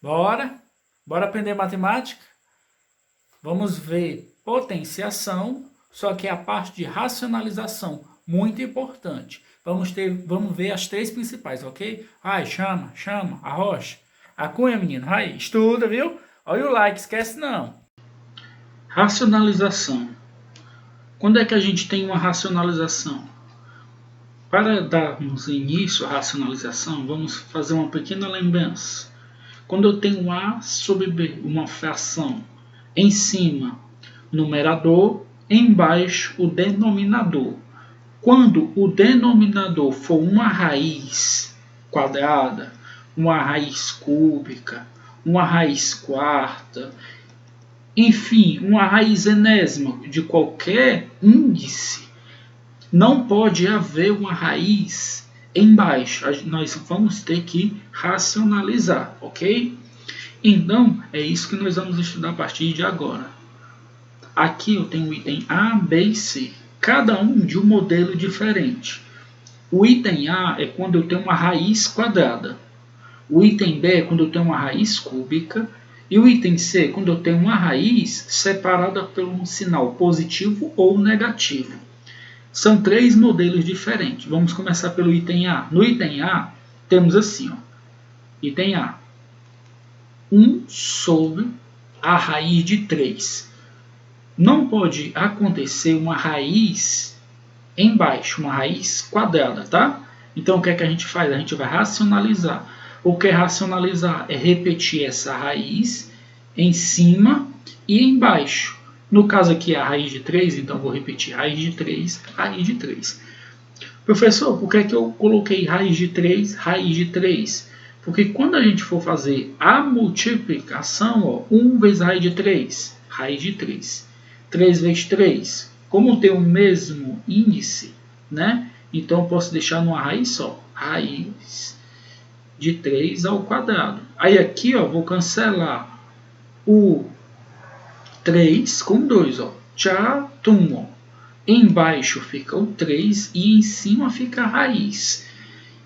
Bora? Bora aprender matemática? Vamos ver potenciação, só que é a parte de racionalização, muito importante. Vamos ver as três principais, ok? Ai, chama, arrocha. A cunha, menino, ai, estuda, viu? Olha o like, esquece não. Racionalização. Quando é que a gente tem uma racionalização? Para darmos início à racionalização, vamos fazer uma pequena lembrança. Quando eu tenho A sobre B, uma fração, em cima, numerador, embaixo, o denominador. Quando o denominador for uma raiz quadrada, uma raiz cúbica, uma raiz quarta, enfim, uma raiz enésima de qualquer índice, não pode haver uma raiz embaixo. Nós vamos ter que racionalizar, ok? Então, é isso que nós vamos estudar a partir de agora. Aqui eu tenho o item A, B e C, cada um de um modelo diferente. O item A é quando eu tenho uma raiz quadrada. O item B é quando eu tenho uma raiz cúbica. E o item C é quando eu tenho uma raiz separada por um sinal positivo ou negativo. São três modelos diferentes. Vamos começar pelo item A. No item A, temos assim, ó, item A, 1 sobre a raiz de 3. Não pode acontecer uma raiz embaixo, uma raiz quadrada, tá? Então, o que é que a gente faz? A gente vai racionalizar. O que é racionalizar? É repetir essa raiz em cima e embaixo. No caso aqui é a raiz de 3, então vou repetir raiz de 3, raiz de 3. Professor, por que é que eu coloquei raiz de 3, raiz de 3? Porque quando a gente for fazer a multiplicação, ó, 1 vezes raiz de 3, raiz de 3. 3 vezes 3, como tem o mesmo índice, né? Então eu posso deixar numa raiz só, raiz de 3 ao quadrado. Aí aqui, ó, vou cancelar o 3 com 2, ó. Tchau, embaixo fica o 3 e em cima fica a raiz.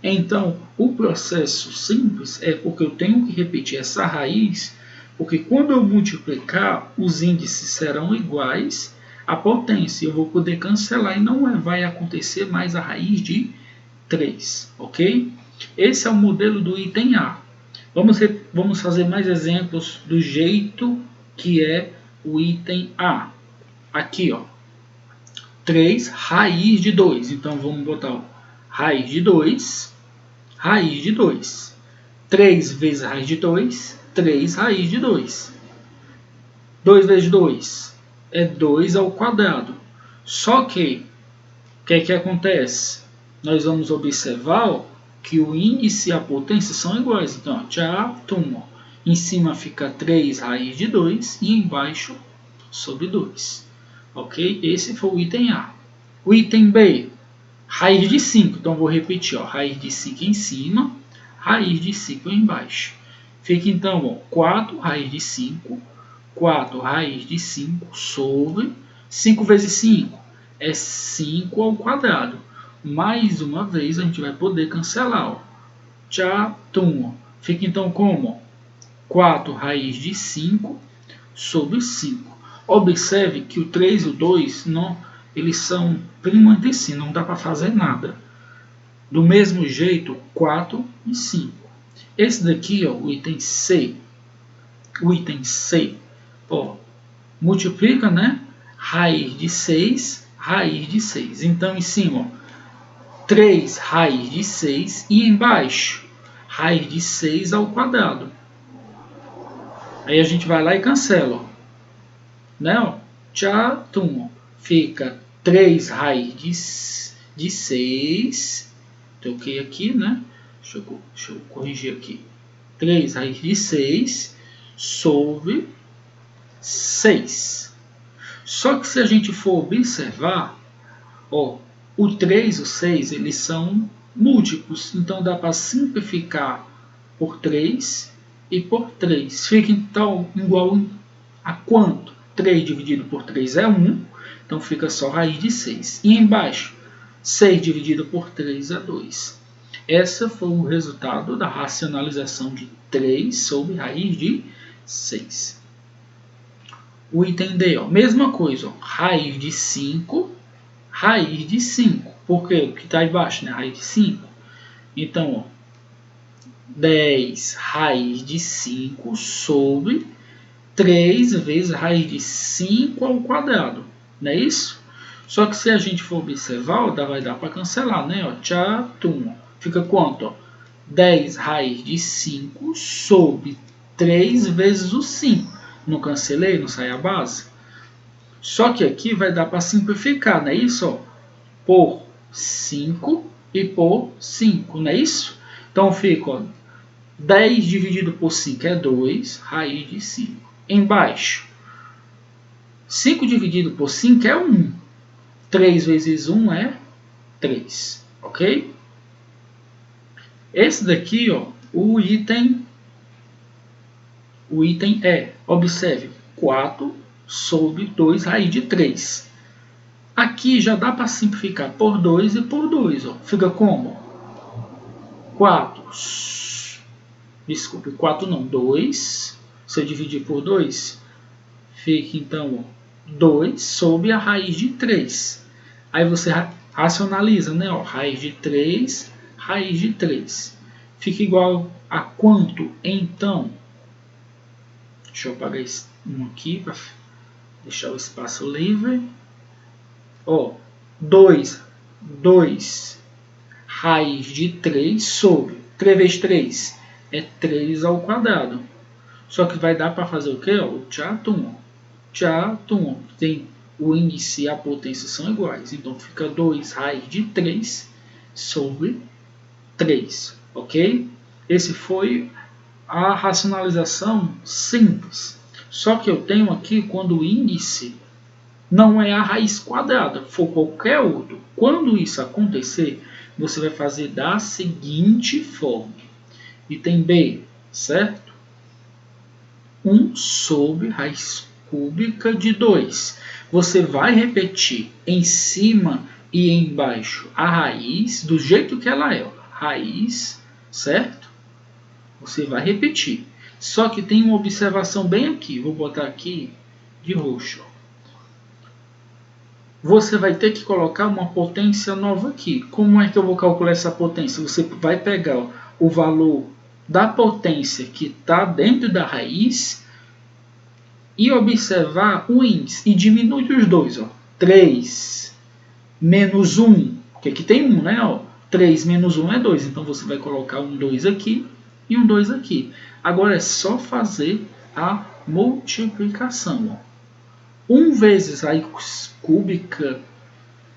Então, o processo simples é porque eu tenho que repetir essa raiz, porque quando eu multiplicar, os índices serão iguais à potência. Eu vou poder cancelar e não vai acontecer mais a raiz de 3, ok? Esse é o modelo do item A. Vamos fazer mais exemplos do jeito que é o item A. Aqui, ó, 3 raiz de 2. Então, vamos botar ó, raiz de 2, raiz de 2. 3 vezes raiz de 2, 3 raiz de 2. 2 vezes 2 é 2 ao quadrado. Só que, o que é que acontece? Nós vamos observar ó, que o índice e a potência são iguais. Então, tchau, em cima fica 3 raiz de 2 e embaixo sobre 2. Ok? Esse foi o item A. O item B, raiz de 5. Então, vou repetir. Ó, raiz de 5 em cima, raiz de 5 embaixo. Fica, então, ó, 4 raiz de 5. 4 raiz de 5 sobre 5 vezes 5. É 5 ao quadrado. Mais uma vez, a gente vai poder cancelar. Ó. Tchau, fica, então, como? 4 raiz de 5 sobre 5. Observe que o 3 e o 2 não, eles são primos entre si, não dá para fazer nada. Do mesmo jeito, 4 e 5. Esse daqui, ó, o item C. O item C, ó, multiplica, né? Raiz de 6, raiz de 6. Então, em cima, ó, 3 raiz de 6 e embaixo, raiz de 6 ao quadrado. Aí a gente vai lá e cancela, ó. Né? Tchau, fica 3 raiz de 6. Troquei aqui, né? Deixa eu corrigir aqui. 3 raiz de 6 sobre 6. Só que se a gente for observar, ó, o 3 e o 6 eles são múltiplos. Então dá para simplificar por 3 e por 3. Fica então igual a quanto? 3 dividido por 3 é 1, então fica só raiz de 6. E embaixo, 6 dividido por 3 é 2. Esse foi o resultado da racionalização de 3 sobre raiz de 6. O item D, ó, mesma coisa, ó, raiz de 5, raiz de 5. Por quê? O que está embaixo, né? Raiz de 5. Então, ó, 10 raiz de 5 sobre 3 vezes raiz de 5 ao quadrado. Não é isso? Só que se a gente for observar, ó, vai dar para cancelar, né? Ó, tchatum. Fica quanto? Ó? 10 raiz de 5 sobre 3 vezes o 5. Não cancelei? Não sai a base? Só que aqui vai dar para simplificar, não é isso? Ó? Por 5 e por 5, não é isso? Então fica, ó, 10 dividido por 5 é 2, raiz de 5. Embaixo, 5 dividido por 5 é 1. 3 vezes 1 é 3, ok? Esse daqui, ó, o item é, observe, 4 sobre 2 raiz de 3. Aqui já dá para simplificar por 2 e por 2. Ó. Fica como? 4. Desculpe, 4 não, 2. Se eu dividir por 2, fica então 2 sobre a raiz de 3. Aí você racionaliza, né? Ó, raiz de 3, raiz de 3. Fica igual a quanto, então? Deixa eu apagar esse um aqui para deixar o espaço livre. Ó, 2 raiz de 3 sobre 3 vezes 3 é 3 ao quadrado. Só que vai dar para fazer o quê? Ó, o tchatum. Tem o índice e a potência são iguais. Então fica 2 raiz de 3 sobre 3. Ok? Esse foi a racionalização simples. Só que eu tenho aqui quando o índice não é a raiz quadrada, for qualquer outro. Quando isso acontecer, você vai fazer da seguinte forma. Item B, certo? 1 sobre raiz cúbica de 2. Você vai repetir em cima e embaixo a raiz do jeito que ela é. Ó. Raiz, certo? Você vai repetir. Só que tem uma observação bem aqui. Vou botar aqui de roxo. Ó. Você vai ter que colocar uma potência nova aqui. Como é que eu vou calcular essa potência? Você vai pegar o valor da potência que está dentro da raiz e observar o índice. E diminui os dois. Ó. 3 menos 1, porque aqui tem 1, né? Ó. 3 menos 1 é 2. Então você vai colocar um 2 aqui e um 2 aqui. Agora é só fazer a multiplicação. Ó. 1 vezes raiz cúbica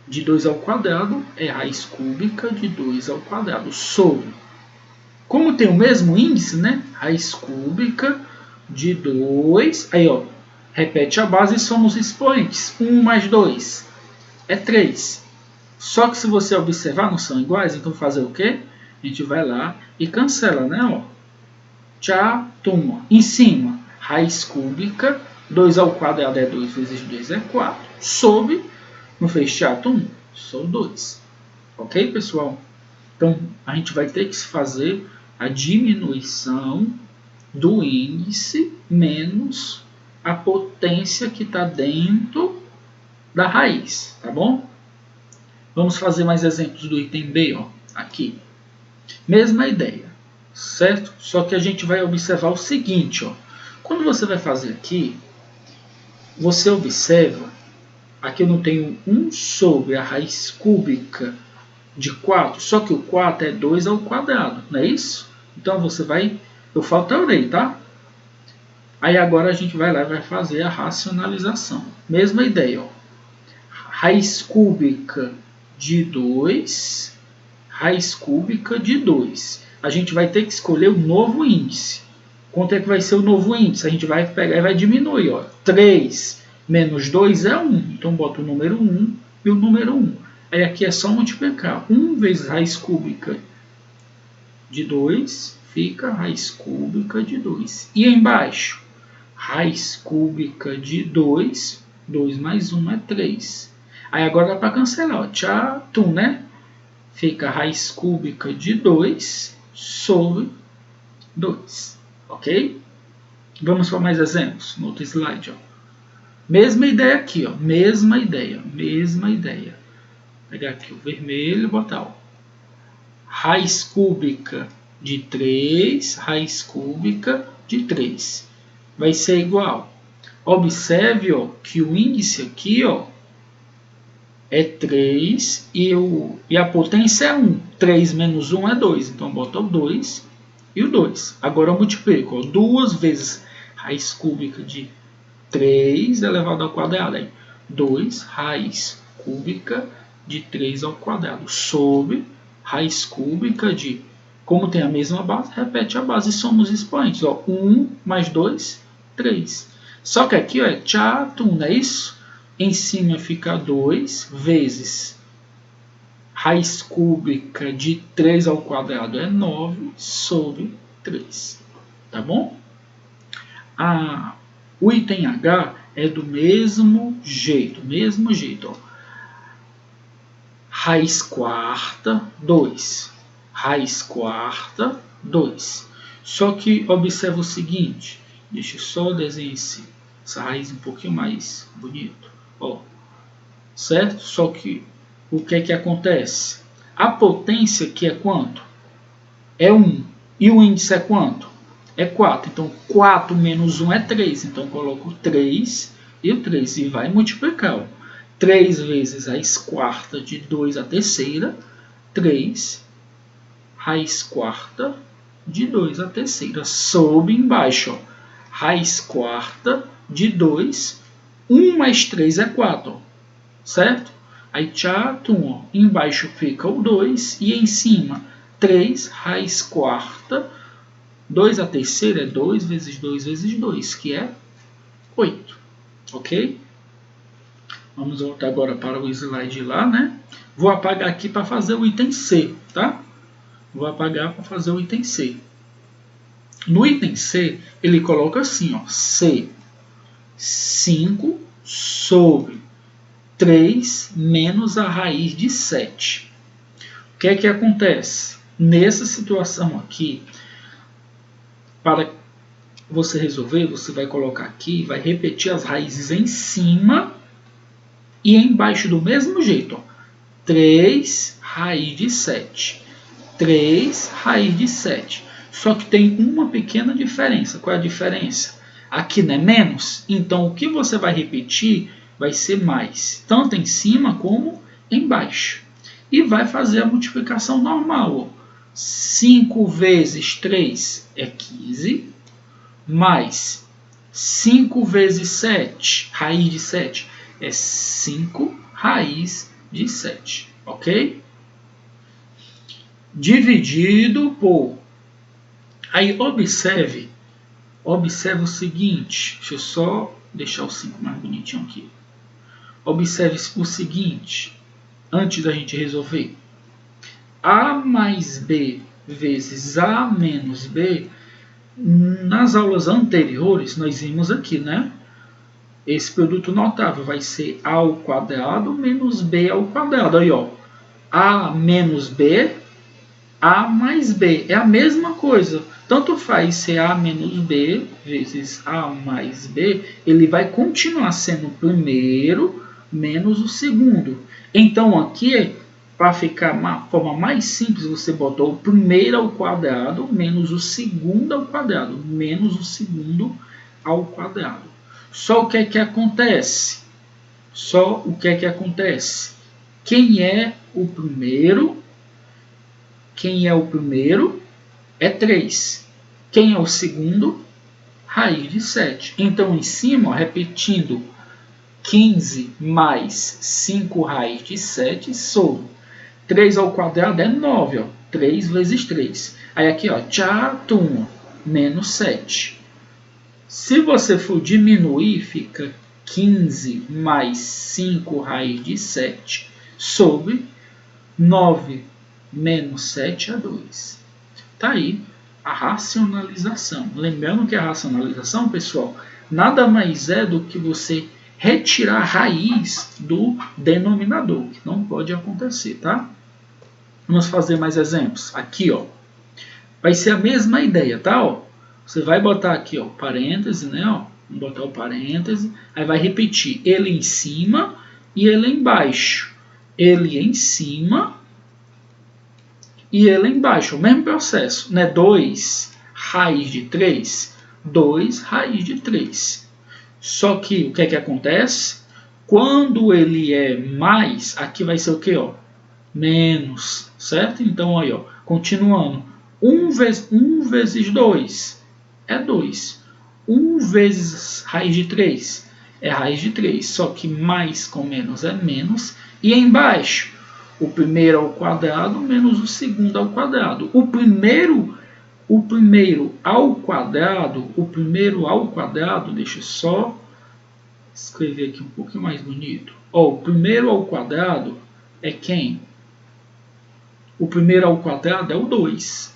de 2 ao quadrado é raiz cúbica de 2 ao quadrado sobre. Como tem o mesmo índice, né? Raiz cúbica de 2. Aí, ó, repete a base e soma os expoentes. 1 mais 2 é 3. Só que se você observar, não são iguais, então fazer o quê? A gente vai lá e cancela, né? Ó. Tchatum. Em cima, raiz cúbica, 2 ao quadrado é 2 vezes 2 é 4. Sobre, não fez tchatum? Sou 2. Ok, pessoal? Então, a gente vai ter que fazer a diminuição do índice menos a potência que está dentro da raiz, tá bom? Vamos fazer mais exemplos do item B, ó, aqui. Mesma ideia, certo? Só que a gente vai observar o seguinte, ó. Quando você vai fazer aqui, você observa, aqui eu não tenho 1 sobre a raiz cúbica de 4, só que o 4 é 2 ao quadrado, não é isso? Então você vai, eu faltarei, tá? Aí agora a gente vai lá e vai fazer a racionalização. Mesma ideia, ó. Raiz cúbica de 2, raiz cúbica de 2. A gente vai ter que escolher o novo índice. Quanto é que vai ser o novo índice? A gente vai pegar e vai diminuir, ó. 3 menos 2 é 1. Então bota o número 1 e o número 1. Aí aqui é só multiplicar. 1 vezes raiz cúbica de 2 fica raiz cúbica de 2. E embaixo, raiz cúbica de 2, 2 mais 1 é 3. Aí agora dá para cancelar, ó. Tchatum, né? fica a raiz cúbica de 2 sobre 2, ok? Vamos para mais exemplos no outro slide. Ó. Mesma ideia aqui, ó, mesma ideia. Vou pegar aqui o vermelho e botar, ó, raiz cúbica de 3, raiz cúbica de 3. Vai ser igual. Observe, ó, que o índice aqui, ó, é 3 e a potência é 1. 3 menos 1 é 2. Então, bota o 2 e o 2. Agora eu multiplico. Ó, 2 vezes raiz cúbica de 3 elevado ao quadrado. Aí, 2 raiz cúbica de 3 ao quadrado sobre raiz cúbica de... Como tem a mesma base, repete a base e somos expoentes. Ó, 1 mais 2, 3. Só que aqui ó, é tchatum, não é isso? Em cima fica 2 vezes raiz cúbica de 3 ao quadrado é 9 sobre 3. Tá bom? O item H é do mesmo jeito. Ó. Raiz quarta, 2. Raiz quarta, 2. Só que observa o seguinte. Deixa eu só desenhar essa raiz um pouquinho mais bonito. Ó, certo? Só que o que é que acontece? A potência aqui é quanto? É 1. E o índice é quanto? É 4. Então, 4 menos 1 é 3. Então, eu coloco 3 e o 3 e vai multiplicar. Ó. 3 vezes raiz quarta de 2 à terceira. 3 raiz quarta de 2 à terceira. Sobre embaixo. Ó. Raiz quarta de 2. 1 mais 3 é 4. Ó. Certo? Aí, tchatum, ó. Embaixo fica o 2 e em cima 3 raiz quarta. 2 à terceira é 2 vezes 2 vezes 2, que é 8. Ok? Vamos voltar agora para o slide lá, né? Vou apagar aqui para fazer o item C, tá? Vou apagar para fazer o item C. No item C, ele coloca assim, ó, C, 5 sobre 3 menos a raiz de 7. O que é que acontece? Nessa situação aqui, para você resolver, você vai colocar aqui, vai repetir as raízes em cima e embaixo do mesmo jeito. Ó. 3 raiz de 7. 3 raiz de 7. Só que tem uma pequena diferença. Qual é a diferença? Aqui não é menos, então o que você vai repetir vai ser mais, tanto em cima como embaixo. E vai fazer a multiplicação normal. Ó. 5 vezes 3 é 15, mais 5 vezes 7, raiz de 7, é 5 raiz de 7, ok? Dividido por... Aí observe o seguinte, deixa eu só deixar o 5 mais bonitinho aqui. Observe o seguinte, antes da gente resolver. A mais B vezes A menos B, nas aulas anteriores nós vimos aqui, né? Esse produto notável vai ser A ao quadrado menos B ao quadrado. Aí, ó, A menos B, A mais B. É a mesma coisa. Tanto faz ser A menos B vezes A mais B, ele vai continuar sendo o primeiro menos o segundo. Então, aqui, para ficar uma forma mais simples, você botou o primeiro ao quadrado menos o segundo ao quadrado. Menos o segundo ao quadrado. Só o que é que acontece? Quem é o primeiro? É 3. Quem é o segundo? Raiz de 7. Então, em cima, ó, repetindo, 15 mais 5 raiz de 7 sobre 3 ao quadrado é 9. Ó, 3 vezes 3. Aí aqui, ó, tchatum, menos 7. Se você for diminuir, fica 15 mais 5 raiz de 7 sobre 9 menos 7 é 2. Está aí a racionalização. Lembrando que a racionalização, pessoal, nada mais é do que você retirar a raiz do denominador, que não pode acontecer, tá? Vamos fazer mais exemplos. Aqui, ó, vai ser a mesma ideia, tá? Ó, você vai botar aqui, ó, parêntese, né? Ó, vamos botar o parêntese. Aí vai repetir ele em cima e ele embaixo. Ele em cima e ele embaixo. O mesmo processo, né? 2 raiz de 3. 2 raiz de 3. Só que o que é que acontece? Quando ele é mais, aqui vai ser o que? Ó? Menos, certo? Então, aí, ó, continuando. 1 vezes 2 é 2. 1 vezes raiz de 3 é raiz de 3. Só que mais com menos é menos. E embaixo, o primeiro ao quadrado menos o segundo ao quadrado. O primeiro ao quadrado, deixa eu só escrever aqui um pouquinho mais bonito. Ó, o primeiro ao quadrado é quem? O primeiro ao quadrado é o 2.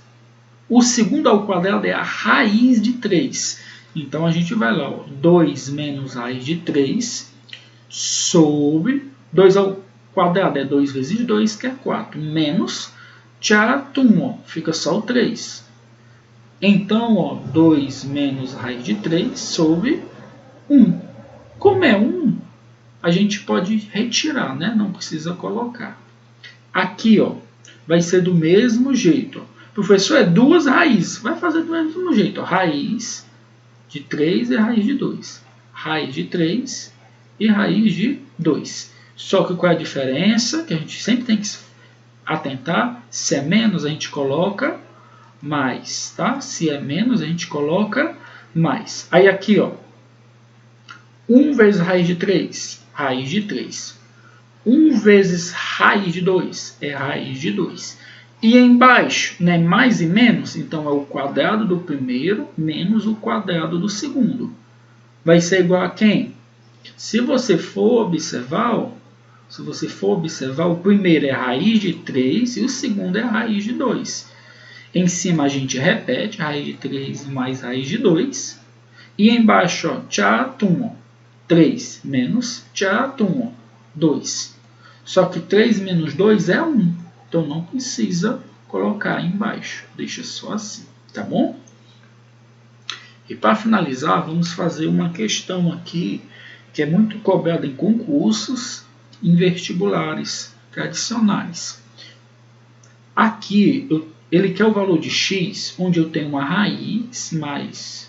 O segundo ao quadrado é a raiz de 3. Então a gente vai lá, ó, 2 menos raiz de 3 sobre 2 ao quadrado é 2 vezes 2, que é 4, menos tcharatum, ó, fica só o 3. Então, ó, 2 menos raiz de 3 sobre 1. Como é 1, a gente pode retirar, né? Não precisa colocar. Aqui, ó, vai ser do mesmo jeito. Ó. Professor, é 2 raízes. Vai fazer do mesmo jeito. Ó. Raiz de 3 e raiz de 2. Raiz de 3 e raiz de 2. Só que qual é a diferença? Que a gente sempre tem que atentar. Se é menos, a gente coloca mais, tá? Se é menos, a gente coloca mais. Aí aqui, ó, 1 vezes raiz de 3, raiz de 3. 1 vezes raiz de 2 é raiz de 2. E embaixo, né, mais e menos, então é o quadrado do primeiro menos o quadrado do segundo. Vai ser igual a quem? Se você for observar, o primeiro é raiz de 3 e o segundo é raiz de 2. Em cima a gente repete, raiz de 3 mais raiz de 2. E embaixo, ó, tchatum, 3 menos tchatum, 2. Só que 3 menos 2 é 1. Então não precisa colocar embaixo. Deixa só assim, tá bom? E para finalizar, vamos fazer uma questão aqui que é muito cobrada em concursos, em vestibulares tradicionais. Aqui, ele quer o valor de x, onde eu tenho uma raiz mais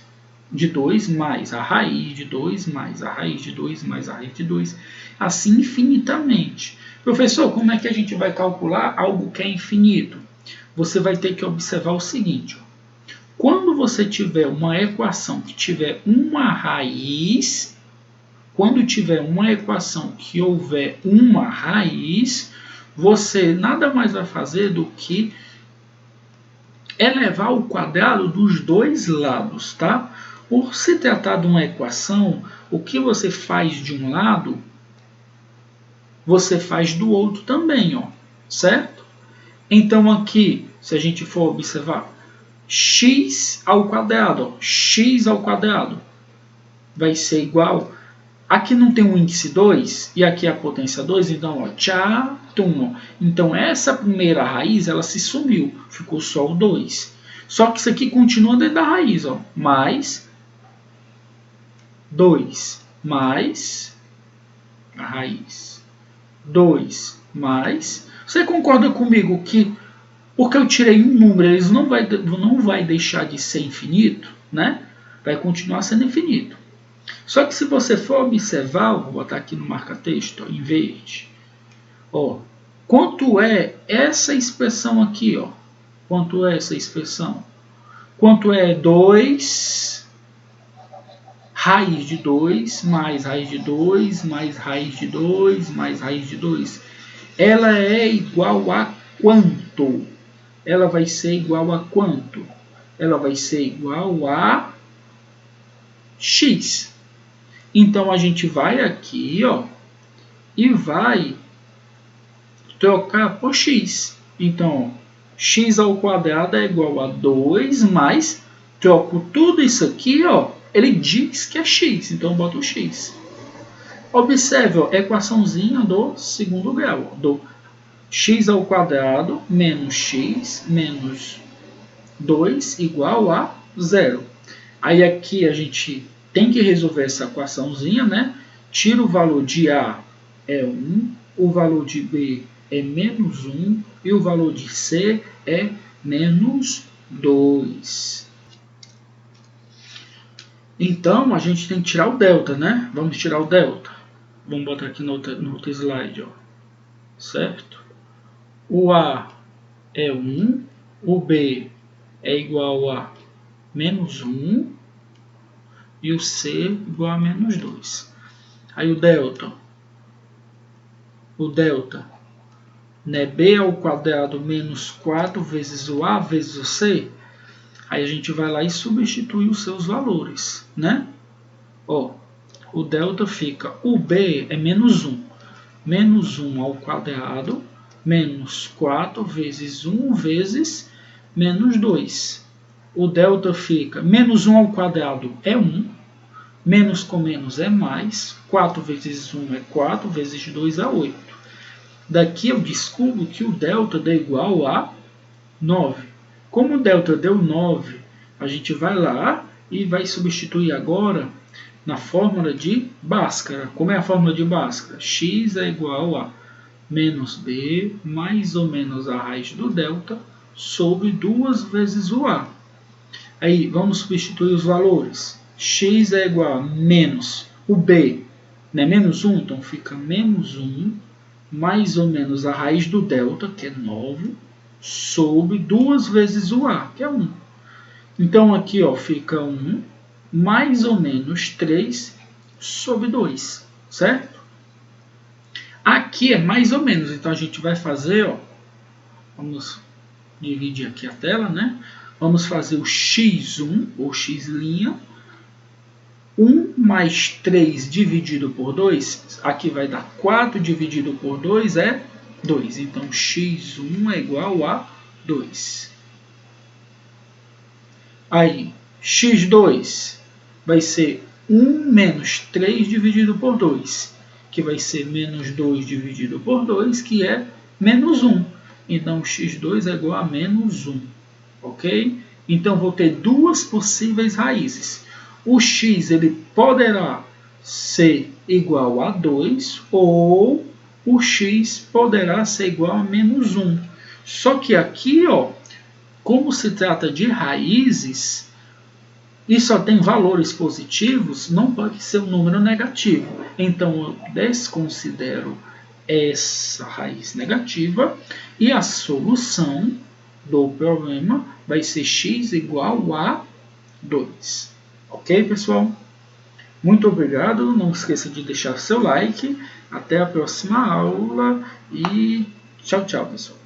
de 2 mais a raiz de 2 mais a raiz de 2 mais a raiz de 2, assim infinitamente. Professor, como é que a gente vai calcular algo que é infinito? Você vai ter que observar o seguinte. Ó. Quando você tiver uma equação que tiver uma raiz, quando tiver uma equação que houver uma raiz, você nada mais vai fazer do que elevar o quadrado dos dois lados, tá? Por se tratar de uma equação, o que você faz de um lado, você faz do outro também, ó, certo? Então aqui, se a gente for observar, x ao quadrado, ó, x ao quadrado vai ser igual, aqui não tem um índice 2 e aqui a potência 2, então, ó, tchatum, então essa primeira raiz, ela se sumiu, ficou só o 2. Só que isso aqui continua dentro da raiz, ó, mais 2 mais a raiz 2 mais. Você concorda comigo que porque eu tirei um número, eles não vai deixar de ser infinito, né? Vai continuar sendo infinito. Só que se você for observar, vou botar aqui no marca-texto em verde, ó, quanto é essa expressão aqui, ó? Quanto é essa expressão? Quanto é 2 raiz de 2 mais raiz de 2 mais raiz de 2 mais raiz de 2? Ela é igual a quanto? Ela vai ser igual a quanto? Ela vai ser igual a x. Então a gente vai aqui, ó, e vai trocar por x. Então, x ao quadrado é igual a 2 mais, troco tudo isso aqui, ó, ele diz que é x, então eu boto o x. Observe, ó, equaçãozinha do segundo grau, ó, x ao quadrado menos x menos 2 igual a 0. Aí aqui a gente tem que resolver essa equaçãozinha, né? Tira o valor de A é 1, o valor de B é menos 1 e o valor de C é menos 2. Então, a gente tem que tirar o delta, né? Vamos tirar o delta. Vamos botar aqui no outro slide, ó. Certo? O A é 1, o B é igual a menos 1 e o C igual a menos 2. Aí o delta, né, B ao quadrado menos 4 vezes o A vezes o C. Aí a gente vai lá e substitui os seus valores, né? Ó, o delta fica, o B é menos 1. Menos 1 ao quadrado menos 4 vezes 1 vezes menos 2. O delta fica, menos 1 ao quadrado é 1. Menos com menos é mais. 4 vezes 1 é 4, vezes 2 é 8. Daqui eu descubro que o delta dá igual a 9. Como o delta deu 9, a gente vai lá e vai substituir agora na fórmula de Bhaskara. Como é a fórmula de Bhaskara? X é igual a menos B mais ou menos a raiz do delta sobre 2 vezes o A. Aí vamos substituir os valores. X é igual a menos o B, né? Menos 1, então fica menos 1 mais ou menos a raiz do delta, que é 9, sobre 2 vezes o A, que é 1. Então aqui ó, fica 1 mais ou menos 3 sobre 2, certo? Aqui é mais ou menos, então a gente vai fazer, ó, vamos dividir aqui a tela, né? Vamos fazer o x1, ou x', 1 mais 3 dividido por 2, aqui vai dar 4 dividido por 2 é 2. Então, x1 é igual a 2. Aí, x2 vai ser 1 menos 3 dividido por 2, que vai ser menos 2 dividido por 2, que é menos 1. Então, x2 é igual a menos 1. Ok? Então, vou ter duas possíveis raízes. O x ele poderá ser igual a 2 ou o x poderá ser igual a menos 1. Só que aqui, ó, como se trata de raízes e só tem valores positivos, não pode ser um número negativo. Então, eu desconsidero essa raiz negativa e a solução do problema vai ser x igual a 2. Ok, pessoal? Muito obrigado. Não esqueça de deixar seu like. Até a próxima aula e tchau, tchau, pessoal.